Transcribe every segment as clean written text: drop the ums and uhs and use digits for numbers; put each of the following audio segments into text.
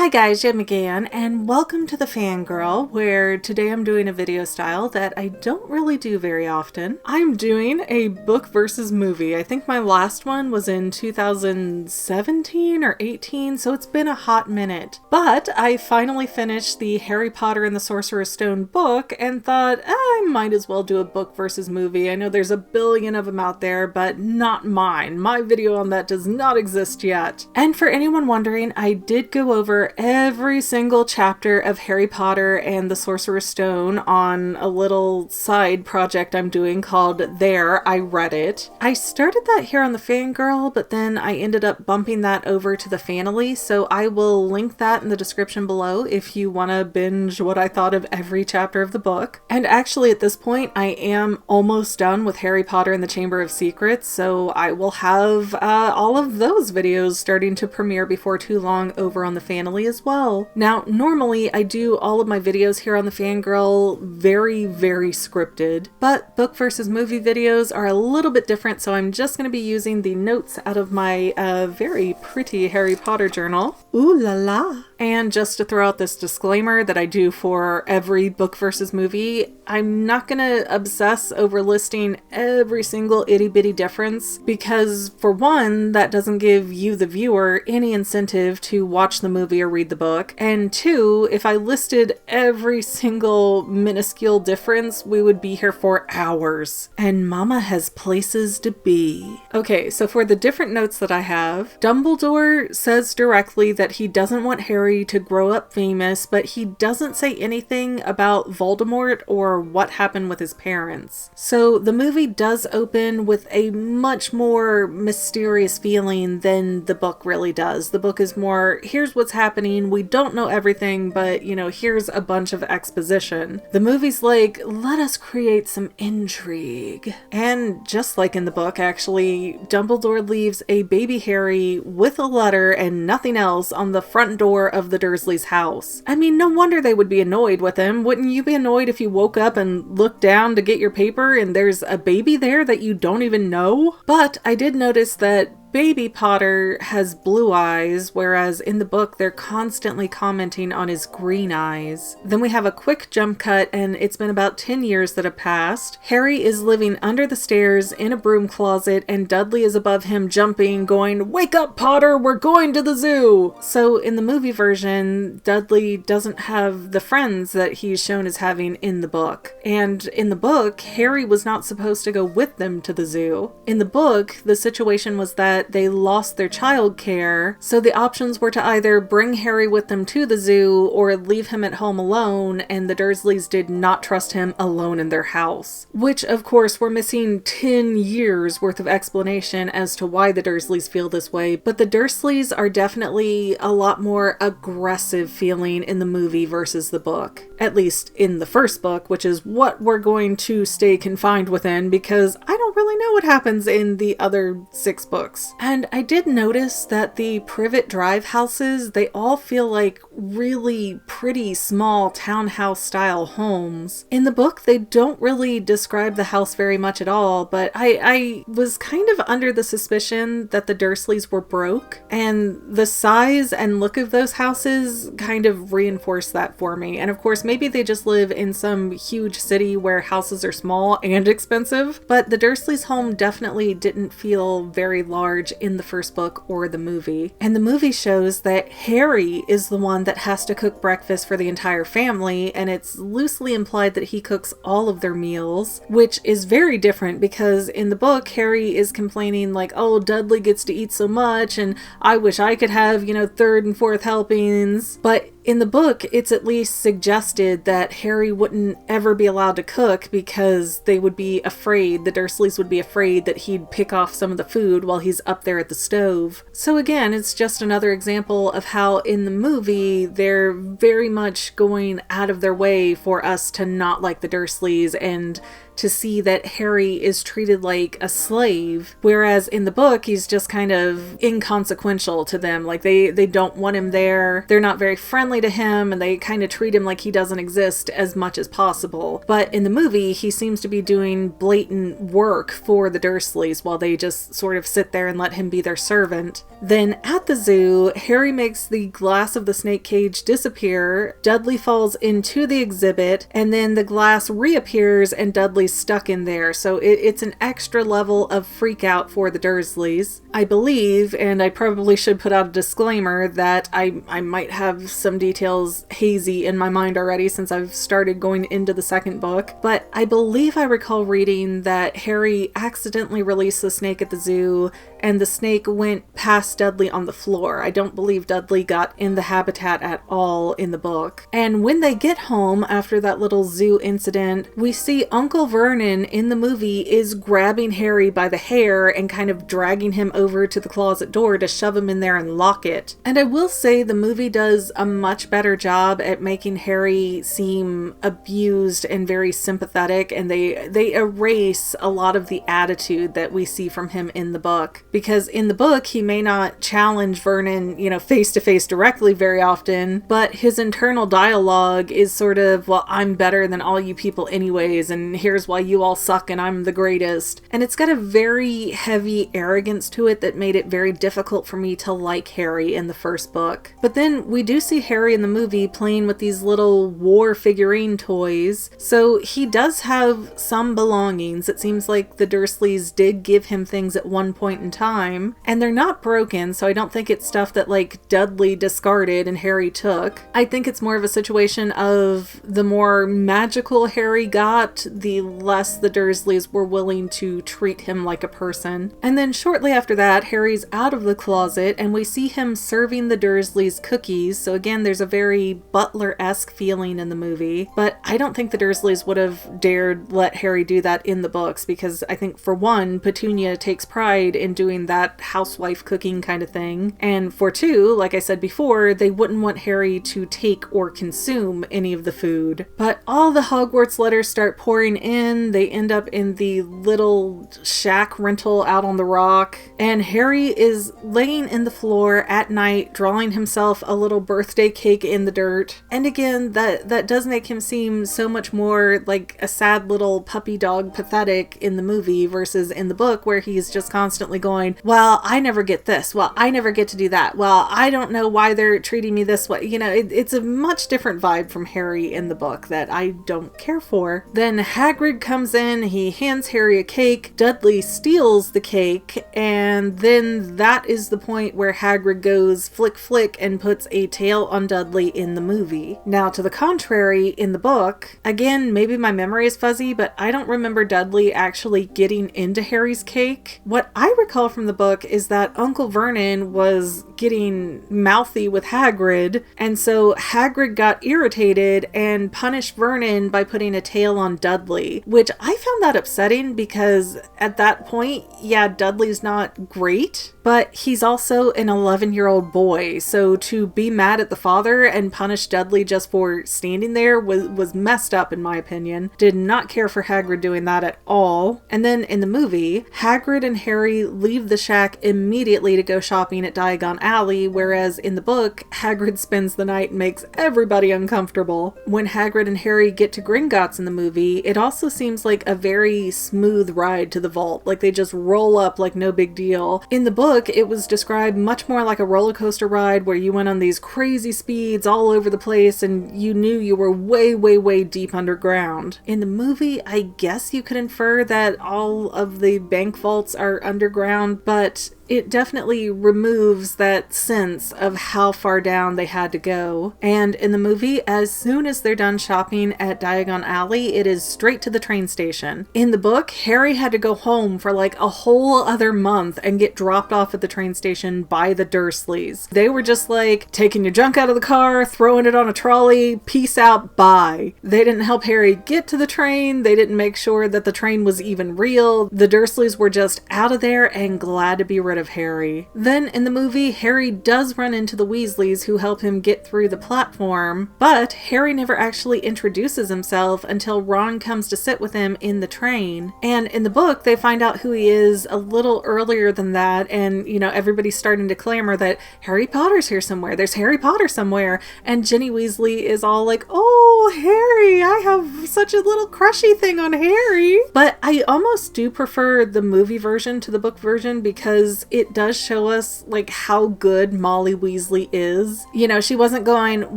Hi guys, Jen McGann, and welcome to the Fangirl, where today I'm doing a video style that I don't really do very often. I'm doing a book versus movie. I think my last one was in 2017 or 18, so it's been a hot minute. But I finally finished the Harry Potter and the Sorcerer's Stone book and thought, I might as well do a book versus movie. I know there's a billion of them out there, but not mine. My video on that does not exist yet. And for anyone wondering, I did go over every single chapter of Harry Potter and the Sorcerer's Stone on a little side project I'm doing called There, I Read It. I started that here on the Fangirl, but then I ended up bumping that over to the Fanily, so I will link that in the description below if you want to binge what I thought of every chapter of the book. And actually at this point, I am almost done with Harry Potter and the Chamber of Secrets, so I will have all of those videos starting to premiere before too long over on the Fanily as well. Now, normally I do all of my videos here on the Fangirl very scripted, but book versus movie videos are a little bit different, so I'm just going to be using the notes out of my very pretty Harry Potter journal. Ooh la la! And just to throw out this disclaimer that I do for every book versus movie, I'm not going to obsess over listing every single itty bitty difference because, for one, that doesn't give you, the viewer, any incentive to watch the movie or read the book. And two, if I listed every single minuscule difference, we would be here for hours. And mama has places to be. Okay, so for the different notes that I have, Dumbledore says directly that he doesn't want Harry to grow up famous, but he doesn't say anything about Voldemort or what happened with his parents. So the movie does open with a much more mysterious feeling than the book really does. The book is more, here's what's happening, we don't know everything, but here's a bunch of exposition. The movie's like, let us create some intrigue. And just like in the book, actually, Dumbledore leaves a baby Harry with a letter and nothing else on the front door of the Dursleys' house. I mean, no wonder they would be annoyed with him. Wouldn't you be annoyed if you woke up and looked down to get your paper and there's a baby there that you don't even know? But I did notice that Baby Potter has blue eyes, whereas in the book they're constantly commenting on his green eyes. Then we have a quick jump cut, and it's been about 10 years that have passed. Harry is living under the stairs in a broom closet, and Dudley is above him jumping, going, "Wake up, Potter, we're going to the zoo!" So in the movie version, Dudley doesn't have the friends that he's shown as having in the book. And in the book, Harry was not supposed to go with them to the zoo. In the book, the situation was that they lost their childcare, so the options were to either bring Harry with them to the zoo or leave him at home alone, and the Dursleys did not trust him alone in their house. Which, of course, we're missing 10 years worth of explanation as to why the Dursleys feel this way, but the Dursleys are definitely a lot more aggressive feeling in the movie versus the book. At least in the first book, which is what we're going to stay confined within because I don't really know what happens in the other 6 books. And I did notice that the Privet Drive houses, they all feel like really pretty small townhouse style homes. In the book, they don't really describe the house very much at all, but I was kind of under the suspicion that the Dursleys were broke, and the size and look of those houses kind of reinforced that for me. And of course, maybe they just live in some huge city where houses are small and expensive, but the Dursleys' home definitely didn't feel very large in the first book or the movie. And the movie shows that Harry is the one that has to cook breakfast for the entire family, and it's loosely implied that he cooks all of their meals, which is very different because in the book, Harry is complaining like, oh, Dudley gets to eat so much, and I wish I could have, third and fourth helpings. But in the book, it's at least suggested that Harry wouldn't ever be allowed to cook because they would be afraid, the Dursleys would be afraid that he'd pick off some of the food while he's up there at the stove. So again, it's just another example of how in the movie, they're very much going out of their way for us to not like the Dursleys and to see that Harry is treated like a slave, whereas in the book he's just kind of inconsequential to them. Like they don't want him there, they're not very friendly to him, and they kind of treat him like he doesn't exist as much as possible. But in the movie he seems to be doing blatant work for the Dursleys while they just sort of sit there and let him be their servant. Then at the zoo, Harry makes the glass of the snake cage disappear, Dudley falls into the exhibit, and then the glass reappears and Dudley's stuck in there. So it's an extra level of freak out for the Dursleys. I believe, and I probably should put out a disclaimer, that I might have some details hazy in my mind already since I've started going into the second book, but I believe I recall reading that Harry accidentally released the snake at the zoo and the snake went past Dudley on the floor. I don't believe Dudley got in the habitat at all in the book. And when they get home after that little zoo incident, we see Uncle Vernon in the movie is grabbing Harry by the hair and kind of dragging him over to the closet door to shove him in there and lock it. And I will say the movie does a much better job at making Harry seem abused and very sympathetic, and they erase a lot of the attitude that we see from him in the book. Because in the book, he may not challenge Vernon, face to face directly very often, but his internal dialogue is sort of, well, I'm better than all you people anyways, and here's why you all suck and I'm the greatest. And it's got a very heavy arrogance to it that made it very difficult for me to like Harry in the first book. But then we do see Harry in the movie playing with these little war figurine toys, so he does have some belongings. It seems like the Dursleys did give him things at one point in time, and they're not broken, so I don't think it's stuff that like Dudley discarded and Harry took. I think it's more of a situation of the more magical Harry got, the less the Dursleys were willing to treat him like a person. And then shortly after that, Harry's out of the closet and we see him serving the Dursleys cookies. So again, there's a very Butler-esque feeling in the movie, but I don't think the Dursleys would have dared let Harry do that in the books, because I think for one, Petunia takes pride in doing that housewife cooking kind of thing, and for two, like I said before, they wouldn't want Harry to take or consume any of the food. But all the Hogwarts letters start pouring in, they end up in the little shack rental out on the rock, and Harry is laying in the floor at night drawing himself a little birthday cake in the dirt. And again, that does make him seem so much more like a sad little puppy dog pathetic in the movie versus in the book, where he's just constantly going, well, I never get this, well, I never get to do that, well, I don't know why they're treating me this way. It's a much different vibe from Harry in the book that I don't care for. Then Hagrid comes in, he hands Harry a cake, Dudley steals the cake, and then that is the point where Hagrid goes flick flick and puts a tail on Dudley in the movie. Now, to the contrary, in the book, again, maybe my memory is fuzzy, but I don't remember Dudley actually getting into Harry's cake. What I recall from the book is that Uncle Vernon was getting mouthy with Hagrid, and so Hagrid got irritated and punished Vernon by putting a tail on Dudley, which I found that upsetting because at that point, yeah, Dudley's not great, but he's also an 11-year-old boy, so to be mad at the father and punish Dudley just for standing there was messed up in my opinion. Did not care for Hagrid doing that at all. And then in the movie, Hagrid and Harry leave the shack immediately to go shopping at Diagon Alley, whereas in the book, Hagrid spends the night and makes everybody uncomfortable. When Hagrid and Harry get to Gringotts in the movie, it also seems like a very smooth ride to the vault, like they just roll up like no big deal. In the book, it was described much more like a roller coaster ride where you went on these crazy speeds all over the place and you knew you were way, way, way deep underground. In the movie, I guess you could infer that all of the bank vaults are underground, but it definitely removes that sense of how far down they had to go. And in the movie, as soon as they're done shopping at Diagon Alley, it is straight to the train station. In the book, Harry had to go home for like a whole other month and get dropped off at the train station by the Dursleys. They were just like taking your junk out of the car, throwing it on a trolley, peace out, bye. They didn't help Harry get to the train. They didn't make sure that the train was even real. The Dursleys were just out of there and glad to be rid of Harry. Then in the movie, Harry does run into the Weasleys who help him get through the platform, but Harry never actually introduces himself until Ron comes to sit with him in the train. And in the book, they find out who he is a little earlier than that, and everybody's starting to clamor that Harry Potter's here somewhere, there's Harry Potter somewhere, and Ginny Weasley is all like, oh, Harry, I have such a little crushy thing on Harry. But I almost do prefer the movie version to the book version because it does show us like how good Molly Weasley is. She wasn't going,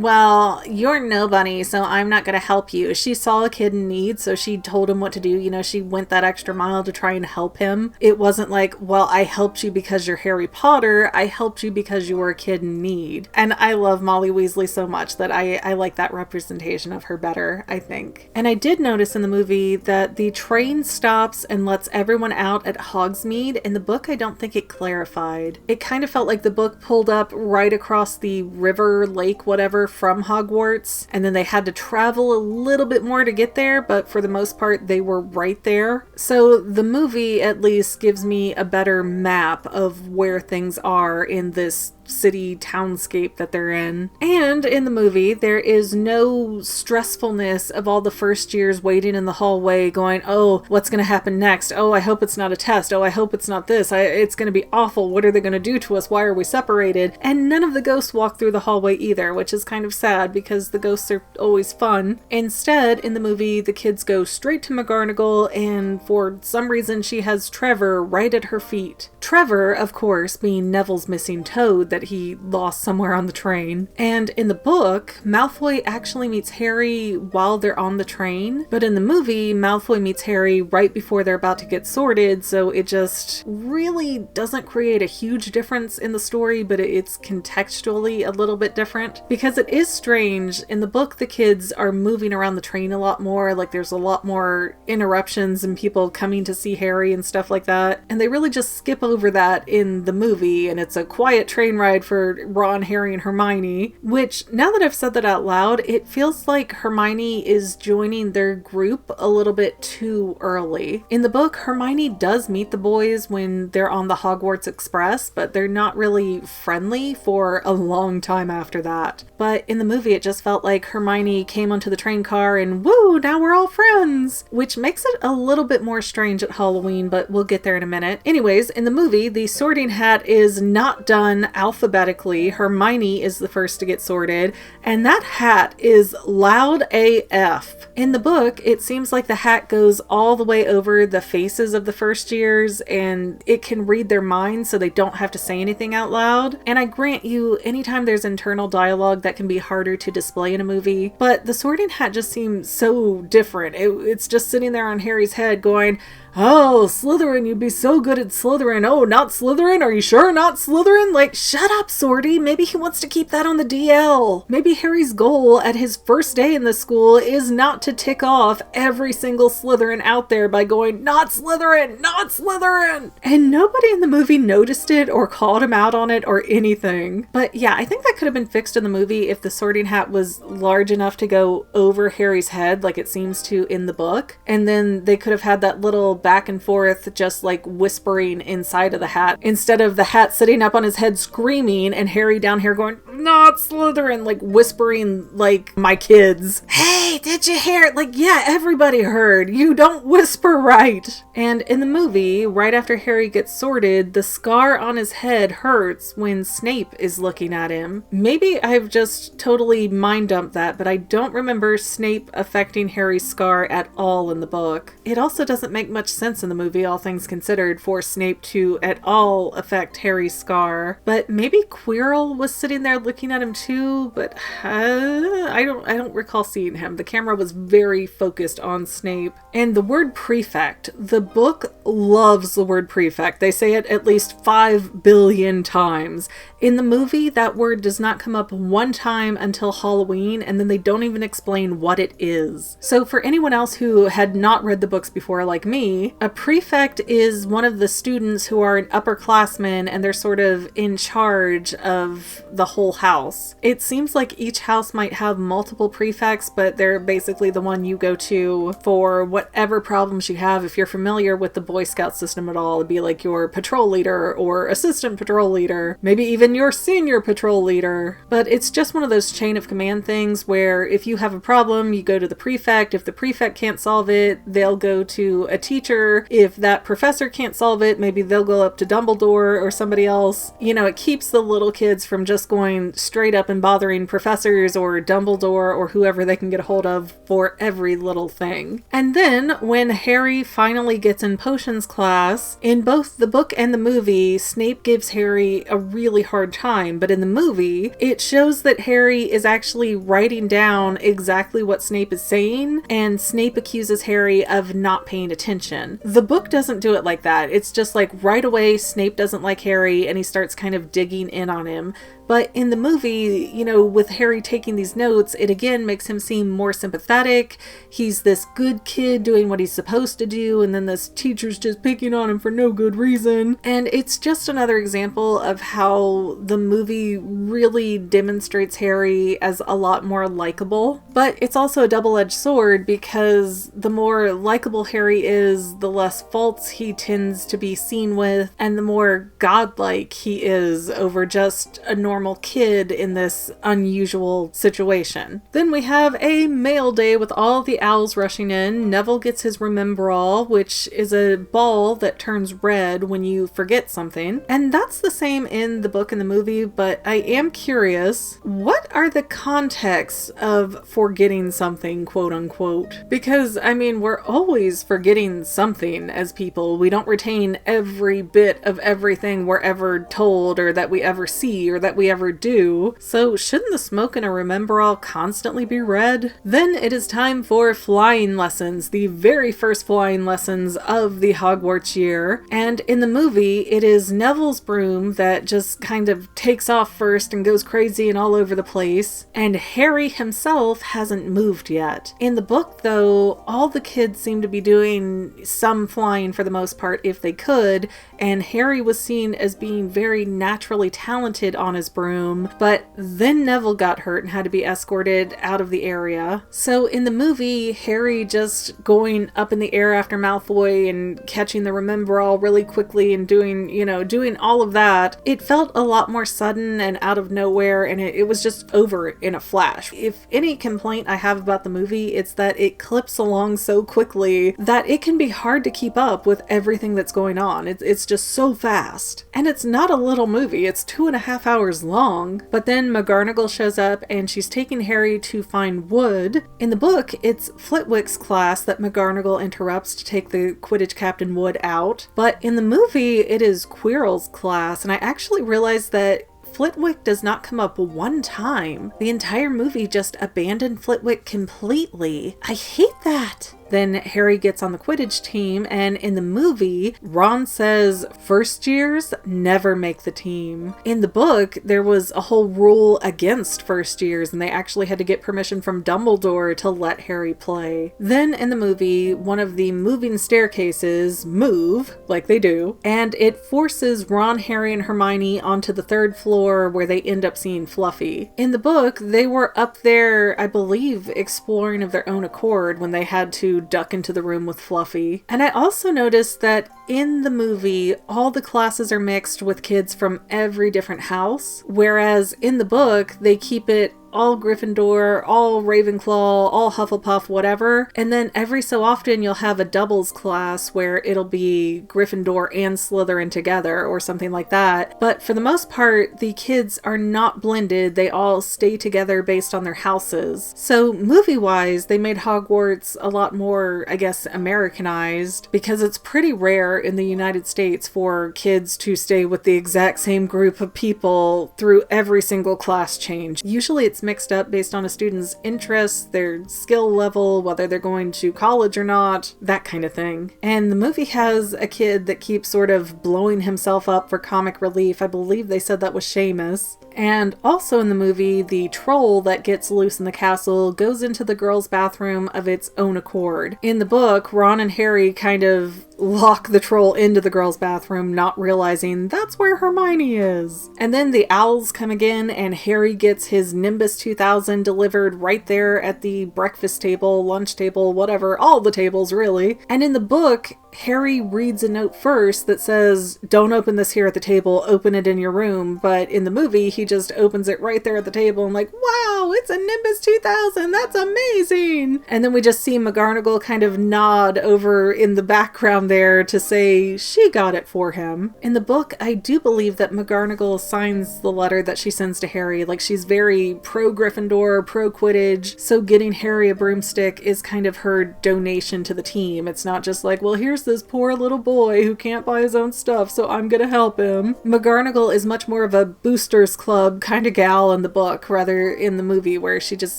well, you're nobody, so I'm not going to help you. She saw a kid in need, so she told him what to do. She went that extra mile to try and help him. It wasn't like, well, I helped you because you're Harry Potter. I helped you because you were a kid in need. And I love Molly Weasley so much that I like that representation of her better, I think. And I did notice in the movie that the train stops and lets everyone out at Hogsmeade. In the book, I don't think it clarified. It kind of felt like the book pulled up right across the river, lake, whatever, from Hogwarts, and then they had to travel a little bit more to get there, but for the most part, they were right there. So the movie at least gives me a better map of where things are in this city townscape that they're in. And in the movie, there is no stressfulness of all the first years waiting in the hallway going, oh, what's going to happen next? Oh, I hope it's not a test. Oh, I hope it's not this. It's going to be awful. What are they going to do to us? Why are we separated? And none of the ghosts walk through the hallway either, which is kind of sad because the ghosts are always fun. Instead, in the movie, the kids go straight to McGonagall, and for some reason, she has Trevor right at her feet. Trevor, of course, being Neville's missing toad that he lost somewhere on the train. And in the book, Malfoy actually meets Harry while they're on the train, but in the movie, Malfoy meets Harry right before they're about to get sorted, so it just really doesn't create a huge difference in the story, but it's contextually a little bit different. Because it is strange, in the book, the kids are moving around the train a lot more, like there's a lot more interruptions and people coming to see Harry and stuff like that, and they really just skip over that in the movie, and it's a quiet train ride for Ron, Harry, and Hermione, which, now that I've said that out loud, it feels like Hermione is joining their group a little bit too early. In the book, Hermione does meet the boys when they're on the Hogwarts Express, but they're not really friendly for a long time after that. But in the movie, it just felt like Hermione came onto the train car and woo, now we're all friends, which makes it a little bit more strange at Halloween, but we'll get there in a minute. Anyways, in the movie, the Sorting Hat is not done alphabetically. Hermione is the first to get sorted, and that hat is loud AF. In the book, it seems like the hat goes all the way over the faces of the first years, and it can read their minds so they don't have to say anything out loud. And I grant you, anytime there's internal dialogue, that can be harder to display in a movie, but the Sorting Hat just seems so different. It's just sitting there on Harry's head going, oh, Slytherin, you'd be so good at Slytherin. Oh, not Slytherin? Are you sure not Slytherin? Like, shut up, Sorty. Maybe he wants to keep that on the DL. Maybe Harry's goal at his first day in the school is not to tick off every single Slytherin out there by going, not Slytherin, not Slytherin. And nobody in the movie noticed it or called him out on it or anything. But yeah, I think that could have been fixed in the movie if the Sorting Hat was large enough to go over Harry's head like it seems to in the book. And then they could have had that little back and forth, just like whispering inside of the hat, instead of the hat sitting up on his head screaming and Harry down here going, not Slytherin, like whispering like my kids. Hey, did you hear it? Like, yeah, everybody heard. You don't whisper right. And in the movie, right after Harry gets sorted, the scar on his head hurts when Snape is looking at him. Maybe I've just totally mind dumped that, but I don't remember Snape affecting Harry's scar at all in the book. It also doesn't make much sense in the movie, all things considered, for Snape to at all affect Harry's scar. But maybe Quirrell was sitting there looking at him too, but I don't recall seeing him. The camera was very focused on Snape. And the word prefect, the book loves the word prefect. They say it at least 5 billion times. In the movie, that word does not come up one time until Halloween, and then they don't even explain what it is. So for anyone else who had not read the books before like me, a prefect is one of the students who are an upperclassman and they're sort of in charge of the whole house. It seems like each house might have multiple prefects, but they're basically the one you go to for whatever problems you have. If you're familiar with the Boy Scout system at all, it'd be like your patrol leader or assistant patrol leader, maybe even your senior patrol leader. But it's just one of those chain of command things where if you have a problem, you go to the prefect. If the prefect can't solve it, they'll go to a teacher. If that professor can't solve it, maybe they'll go up to Dumbledore or somebody else. You know, it keeps the little kids from just going straight up and bothering professors or Dumbledore or whoever they can get a hold of for every little thing. And then when Harry finally gets in potions class, in both the book and the movie, Snape gives Harry a really hard time, but in the movie, it shows that Harry is actually writing down exactly what Snape is saying, and Snape accuses Harry of not paying attention. The book doesn't do it like that. It's just like right away Snape doesn't like Harry and he starts kind of digging in on him. But in the movie, you know, with Harry taking these notes, it again makes him seem more sympathetic. He's this good kid doing what he's supposed to do, and then this teacher's just picking on him for no good reason. And it's just another example of how the movie really demonstrates Harry as a lot more likable. But it's also a double-edged sword because the more likable Harry is, the less faults he tends to be seen with, and the more godlike he is over just a normal kid in this unusual situation. Then we have a mail day with all the owls rushing in. Neville gets his Remembrall, which is a ball that turns red when you forget something. And that's the same in the book and the movie, but I am curious, what are the contexts of forgetting something, quote unquote? Because, I mean, we're always forgetting something as people. We don't retain every bit of everything we're ever told or that we ever see or that we ever do. So shouldn't the smoke in a Remembrall constantly be red? Then it is time for flying lessons, the very first flying lessons of the Hogwarts year. And in the movie, it is Neville's broom that just kind of takes off first and goes crazy and all over the place. And Harry himself hasn't moved yet. In the book, though, all the kids seem to be doing some flying for the most part if they could, and Harry was seen as being very naturally talented on his broom, but then Neville got hurt and had to be escorted out of the area. So in the movie, Harry just going up in the air after Malfoy and catching the Remembrall really quickly and doing all of that, it felt a lot more sudden and out of nowhere, and it was just over in a flash. If any complaint I have about the movie, it's that it clips along so quickly that it can be hard to keep up with everything that's going on. It's just so fast. And it's not a little movie, it's 2.5 hours long. But then McGonagall shows up and she's taking Harry to find Wood. In the book, it's Flitwick's class that McGonagall interrupts to take the Quidditch captain Wood out. But in the movie, it is Quirrell's class, and I actually realized that Flitwick does not come up one time. The entire movie just abandoned Flitwick completely. I hate that. Then Harry gets on the Quidditch team, and in the movie, Ron says first years never make the team. In the book, there was a whole rule against first years, and they actually had to get permission from Dumbledore to let Harry play. Then in the movie, one of the moving staircases move, like they do, and it forces Ron, Harry, and Hermione onto the 3rd floor where they end up seeing Fluffy. In the book, they were up there, I believe, exploring of their own accord when they had to duck into the room with Fluffy. And I also noticed that in the movie, all the classes are mixed with kids from every different house, whereas in the book, they keep it all Gryffindor, all Ravenclaw, all Hufflepuff, whatever. And then every so often you'll have a doubles class where it'll be Gryffindor and Slytherin together or something like that. But for the most part, the kids are not blended. They all stay together based on their houses. So movie-wise, they made Hogwarts a lot more, I guess, Americanized, because it's pretty rare in the United States for kids to stay with the exact same group of people through every single class change. Usually it's mixed up based on a student's interests, their skill level, whether they're going to college or not, that kind of thing. And the movie has a kid that keeps sort of blowing himself up for comic relief. I believe they said that was Seamus. And also in the movie, the troll that gets loose in the castle goes into the girls' bathroom of its own accord. In the book, Ron and Harry kind of lock the troll into the girls' bathroom, not realizing that's where Hermione is. And then the owls come again, and Harry gets his Nimbus Nimbus 2000 delivered right there at the breakfast table, lunch table, whatever, all the tables really. And in the book, Harry reads a note first that says, don't open this here at the table, open it in your room. But in the movie, he just opens it right there at the table and like, wow, it's a Nimbus 2000, that's amazing. And then we just see McGonagall kind of nod over in the background there to say she got it for him. In the book, I do believe that McGonagall signs the letter that she sends to Harry. Like, she's very pro-Gryffindor, pro-Quidditch, so getting Harry a broomstick is kind of her donation to the team. It's not just like, well, here's this poor little boy who can't buy his own stuff, so I'm gonna help him. McGonagall is much more of a boosters club kind of gal in the book, rather in the movie, where she just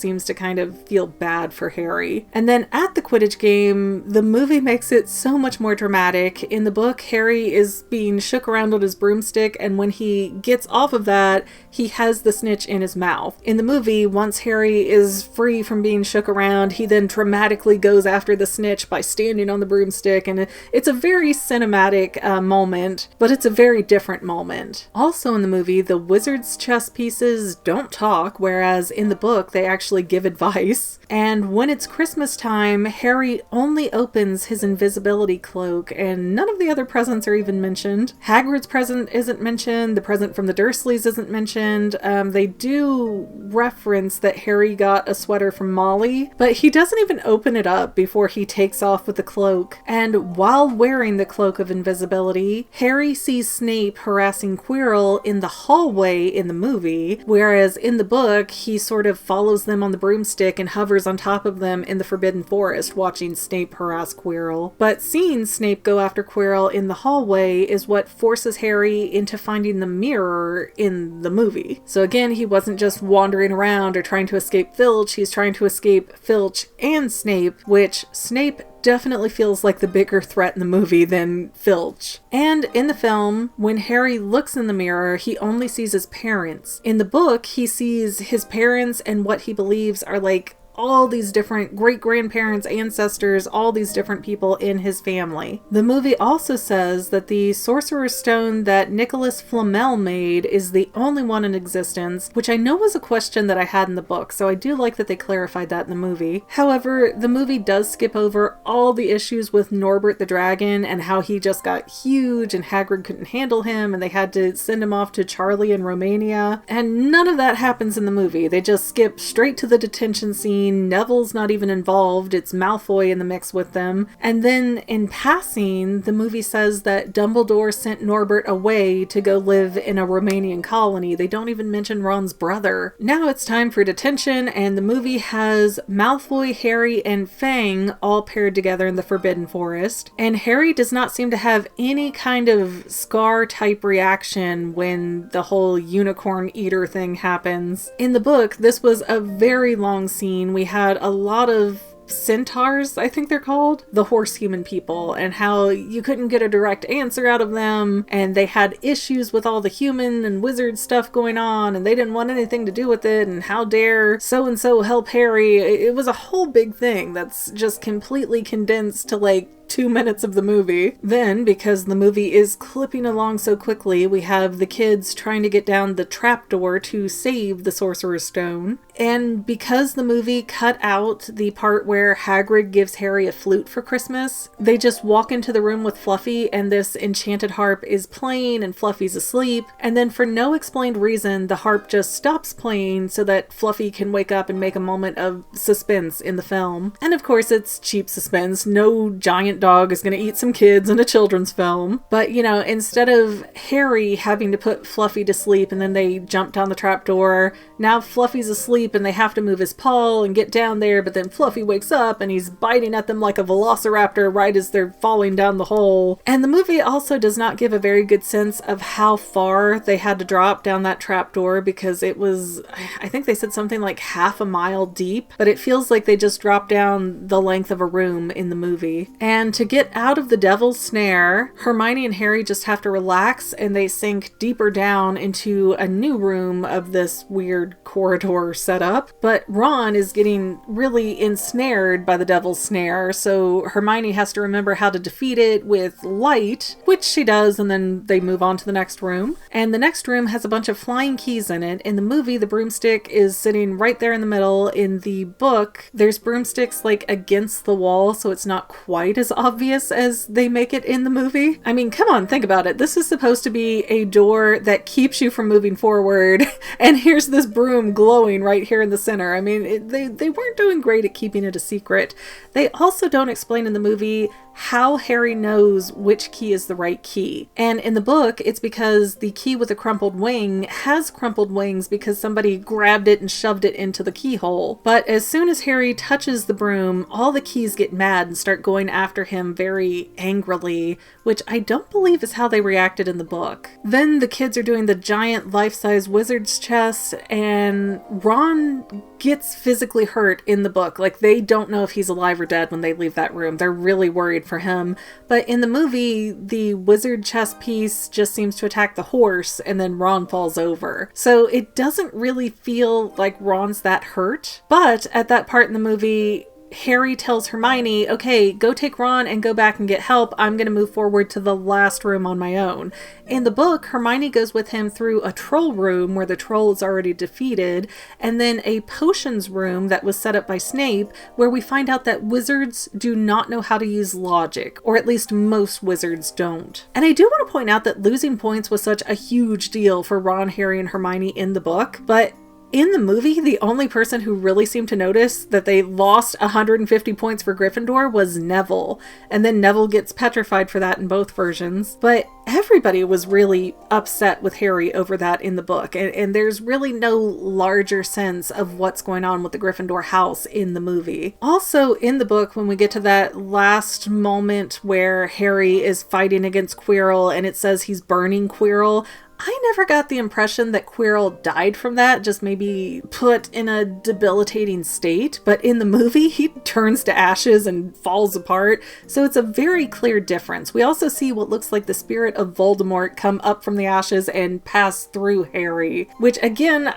seems to kind of feel bad for Harry. And then at the Quidditch game, the movie makes it so much more dramatic. In the book, Harry is being shook around on his broomstick, and when he gets off of that, he has the snitch in his mouth. In the movie, once Harry is free from being shook around, he then dramatically goes after the snitch by standing on the broomstick, and it's a very cinematic moment, but it's a very different moment. Also in the movie, the wizard's chess pieces don't talk, whereas in the book, they actually give advice. And when it's Christmas time, Harry only opens his invisibility cloak, and none of the other presents are even mentioned. Hagrid's present isn't mentioned, the present from the Dursleys isn't mentioned. They do reference that Harry got a sweater from Molly, but he doesn't even open it up before he takes off with the cloak. And while wearing the cloak of invisibility, Harry sees Snape harassing Quirrell in the hallway in the movie, whereas in the book, he sort of follows them on the broomstick and hovers on top of them in the Forbidden Forest, watching Snape harass Quirrell. But seeing Snape go after Quirrell in the hallway is what forces Harry into finding the mirror in the movie. So again, he wasn't just wandering around or trying to escape Filch, he's trying to escape Filch and Snape, which Snape definitely feels like the bigger threat in the movie than Filch. And in the film, when Harry looks in the mirror, he only sees his parents. In the book, he sees his parents and what he believes are like all these different great-grandparents, ancestors, all these different people in his family. The movie also says that the Sorcerer's Stone that Nicholas Flamel made is the only one in existence, which I know was a question that I had in the book, so I do like that they clarified that in the movie. However, the movie does skip over all the issues with Norbert the Dragon and how he just got huge and Hagrid couldn't handle him and they had to send him off to Charlie in Romania, and none of that happens in the movie. They just skip straight to the detention scene. Neville's not even involved, it's Malfoy in the mix with them. And then in passing, the movie says that Dumbledore sent Norbert away to go live in a Romanian colony. They don't even mention Ron's brother. Now it's time for detention, and the movie has Malfoy, Harry, and Fang all paired together in the Forbidden Forest. And Harry does not seem to have any kind of Scar-type reaction when the whole unicorn eater thing happens. In the book, this was a very long scene. We had a lot of centaurs, I think they're called, the horse human people, and how you couldn't get a direct answer out of them, and they had issues with all the human and wizard stuff going on, and they didn't want anything to do with it, and how dare so-and-so help Harry. It was a whole big thing that's just completely condensed to like 2 minutes of the movie. Then, because the movie is clipping along so quickly, we have the kids trying to get down the trapdoor to save the Sorcerer's Stone. And because the movie cut out the part where Hagrid gives Harry a flute for Christmas, they just walk into the room with Fluffy and this enchanted harp is playing and Fluffy's asleep. And then for no explained reason, the harp just stops playing so that Fluffy can wake up and make a moment of suspense in the film. And of course, it's cheap suspense. No giant dog is going to eat some kids in a children's film. But, you know, instead of Harry having to put Fluffy to sleep and then they jump down the trapdoor, now Fluffy's asleep and they have to move his paw and get down there, but then Fluffy wakes up and he's biting at them like a velociraptor right as they're falling down the hole. And the movie also does not give a very good sense of how far they had to drop down that trapdoor, because it was, I think they said something like half a mile deep, but it feels like they just dropped down the length of a room in the movie. And And to get out of the devil's snare, Hermione and Harry just have to relax, and they sink deeper down into a new room of this weird corridor setup. But Ron is getting really ensnared by the devil's snare, so Hermione has to remember how to defeat it with light, which she does, and then they move on to the next room. And the next room has a bunch of flying keys in it. In the movie, the broomstick is sitting right there in the middle. In the book, there's broomsticks like against the wall, so it's not quite as obvious as they make it in the movie. I mean, come on, think about it. This is supposed to be a door that keeps you from moving forward, and here's this broom glowing right here in the center. I mean, they weren't doing great at keeping it a secret. They also don't explain in the movie how Harry knows which key is the right key. And in the book, it's because the key with a crumpled wing has crumpled wings because somebody grabbed it and shoved it into the keyhole. But as soon as Harry touches the broom, all the keys get mad and start going after him very angrily, which I don't believe is how they reacted in the book. Then the kids are doing the giant life-size wizard's chess, and Ron gets physically hurt in the book. Like, they don't know if he's alive or dead when they leave that room. They're really worried for him. But in the movie, the wizard chess piece just seems to attack the horse, and then Ron falls over. So it doesn't really feel like Ron's that hurt. But at that part in the movie, Harry tells Hermione, okay, go take Ron and go back and get help. I'm going to move forward to the last room on my own. In the book, Hermione goes with him through a troll room where the troll is already defeated, and then a potions room that was set up by Snape where we find out that wizards do not know how to use logic, or at least most wizards don't. And I do want to point out that losing points was such a huge deal for Ron, Harry, and Hermione in the book, but in the movie, the only person who really seemed to notice that they lost 150 points for Gryffindor was Neville. And then Neville gets petrified for that in both versions. But everybody was really upset with Harry over that in the book. And there's really no larger sense of what's going on with the Gryffindor house in the movie. Also, in the book, when we get to that last moment where Harry is fighting against Quirrell and it says he's burning Quirrell, I never got the impression that Quirrell died from that, just maybe put in a debilitating state. But in the movie, he turns to ashes and falls apart. So it's a very clear difference. We also see what looks like the spirit of Voldemort come up from the ashes and pass through Harry, which again,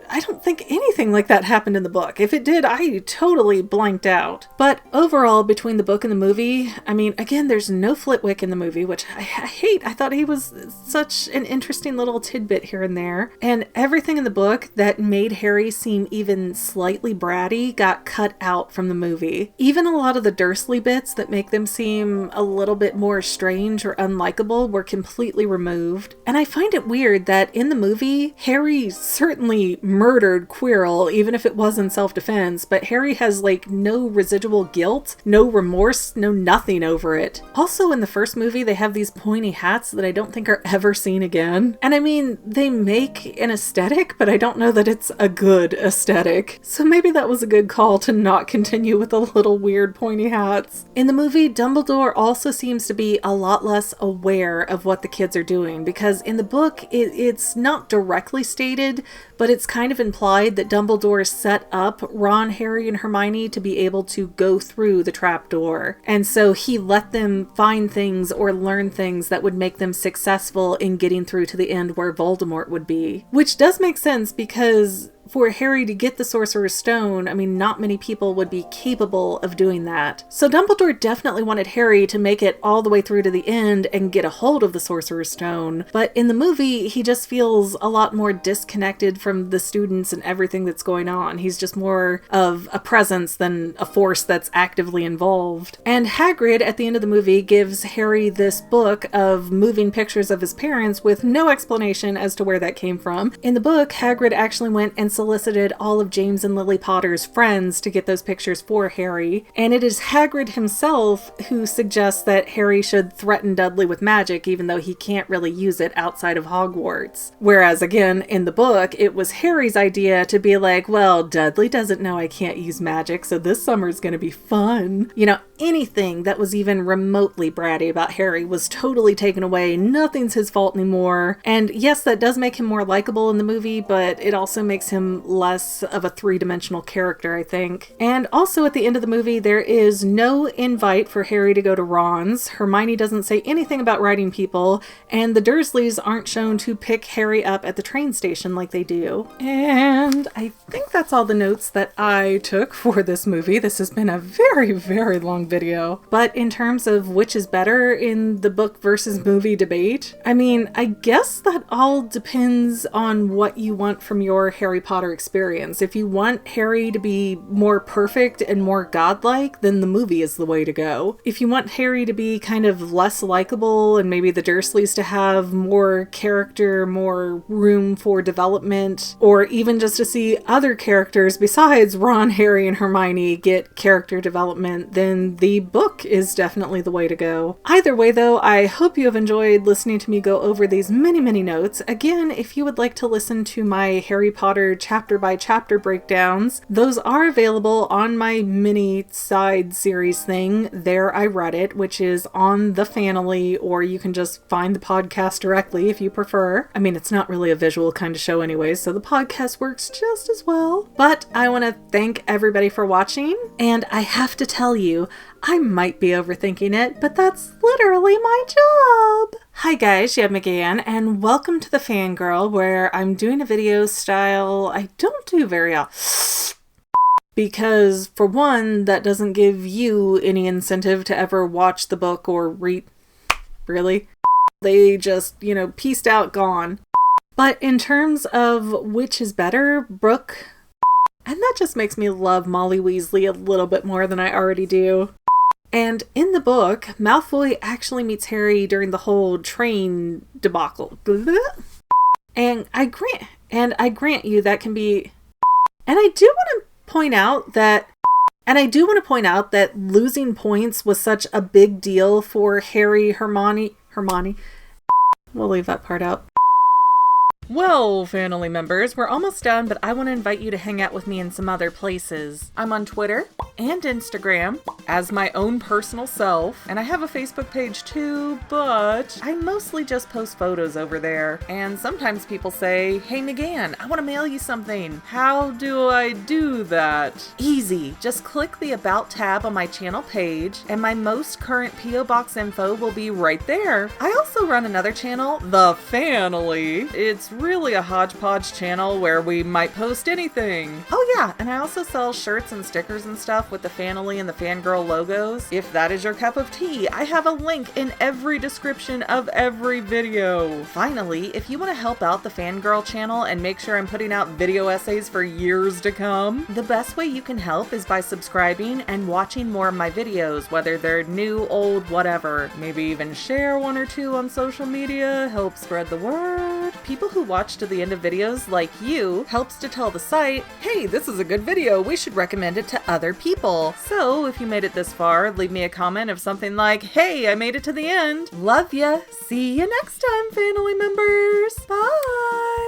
I don't think anything like that happened in the book. If it did, I totally blanked out. But overall, between the book and the movie, I mean, again, there's no Flitwick in the movie, which I hate. I thought he was such an interesting little tidbit here and there. And everything in the book that made Harry seem even slightly bratty got cut out from the movie. Even a lot of the Dursley bits that make them seem a little bit more strange or unlikable were completely removed. And I find it weird that in the movie, Harry certainly murdered Quirrell, even if it was in self-defense, but Harry has like no residual guilt, no remorse, no nothing over it. Also in the first movie, they have these pointy hats that I don't think are ever seen again. And I mean, they make an aesthetic, but I don't know that it's a good aesthetic. So maybe that was a good call to not continue with the little weird pointy hats. In the movie, Dumbledore also seems to be a lot less aware of what the kids are doing, because in the book, it's not directly stated, but it's kind of implied that Dumbledore set up Ron, Harry, and Hermione to be able to go through the trapdoor. And so he let them find things or learn things that would make them successful in getting through to the end where Voldemort would be. Which does make sense because for Harry to get the Sorcerer's Stone, I mean, not many people would be capable of doing that. So Dumbledore definitely wanted Harry to make it all the way through to the end and get a hold of the Sorcerer's Stone. But in the movie, he just feels a lot more disconnected from the students and everything that's going on. He's just more of a presence than a force that's actively involved. And Hagrid, at the end of the movie, gives Harry this book of moving pictures of his parents with no explanation as to where that came from. In the book, Hagrid actually went and solicited all of James and Lily Potter's friends to get those pictures for Harry, and it is Hagrid himself who suggests that Harry should threaten Dudley with magic even though he can't really use it outside of Hogwarts. Whereas again, in the book, it was Harry's idea to be like, well, Dudley doesn't know I can't use magic, so this summer's gonna be fun. You know, anything that was even remotely bratty about Harry was totally taken away. Nothing's his fault anymore. And yes, that does make him more likable in the movie, but it also makes him him less of a three-dimensional character, I think. And also at the end of the movie, there is no invite for Harry to go to Ron's. Hermione doesn't say anything about writing people, and the Dursleys aren't shown to pick Harry up at the train station like they do. And I think that's all the notes that I took for this movie. This has been a very, very long video. But in terms of which is better in the book versus movie debate, I mean, I guess that all depends on what you want from your Harry Potter experience. If you want Harry to be more perfect and more godlike, then the movie is the way to go. If you want Harry to be kind of less likable and maybe the Dursleys to have more character, more room for development, or even just to see other characters besides Ron, Harry, and Hermione get character development, then the book is definitely the way to go. Either way though, I hope you have enjoyed listening to me go over these many, many notes. Again, if you would like to listen to my Harry Potter chapter by chapter breakdowns, those are available on my mini side series thing, There I Read It, which is on the Fanily, or you can just find the podcast directly if you prefer. I mean, it's not really a visual kind of show anyways, so the podcast works just as well. But I want to thank everybody for watching, and I have to tell you, I might be overthinking it, but that's literally my job. Hi guys, Yeb McGann, and welcome to the Fangirl, where I'm doing a video style I don't do very often. Because, for one, that doesn't give you any incentive to ever watch the book or read. Really? They just, pieced out, gone. But in terms of which is better, Brooke. And that just makes me love Molly Weasley a little bit more than I already do. And in the book, Malfoy actually meets Harry during the whole train debacle. And I grant you that can be. And I do want to point out that losing points was such a big deal for Harry, Hermione. We'll leave that part out. Well, family members, we're almost done, but I want to invite you to hang out with me in some other places. I'm on Twitter and Instagram as my own personal self, and I have a Facebook page too, but I mostly just post photos over there. And sometimes people say, "Hey McGann, I want to mail you something. How do I do that?" Easy. Just click the About tab on my channel page, and my most current P.O. Box info will be right there. I also run another channel, The Fanily. It's really a hodgepodge channel where we might post anything. Oh yeah, and I also sell shirts and stickers and stuff with the Fanily and the Fangirl logos. If that is your cup of tea, I have a link in every description of every video. Finally, if you want to help out the Fangirl channel and make sure I'm putting out video essays for years to come, the best way you can help is by subscribing and watching more of my videos, whether they're new, old, whatever. Maybe even share one or two on social media, help spread the word. People who watch to the end of videos like you helps to tell the site, hey, this is a good video, we should recommend it to other people. So if you made it this far, leave me a comment of something like, hey, I made it to the end. Love ya. See you next time, family members. Bye.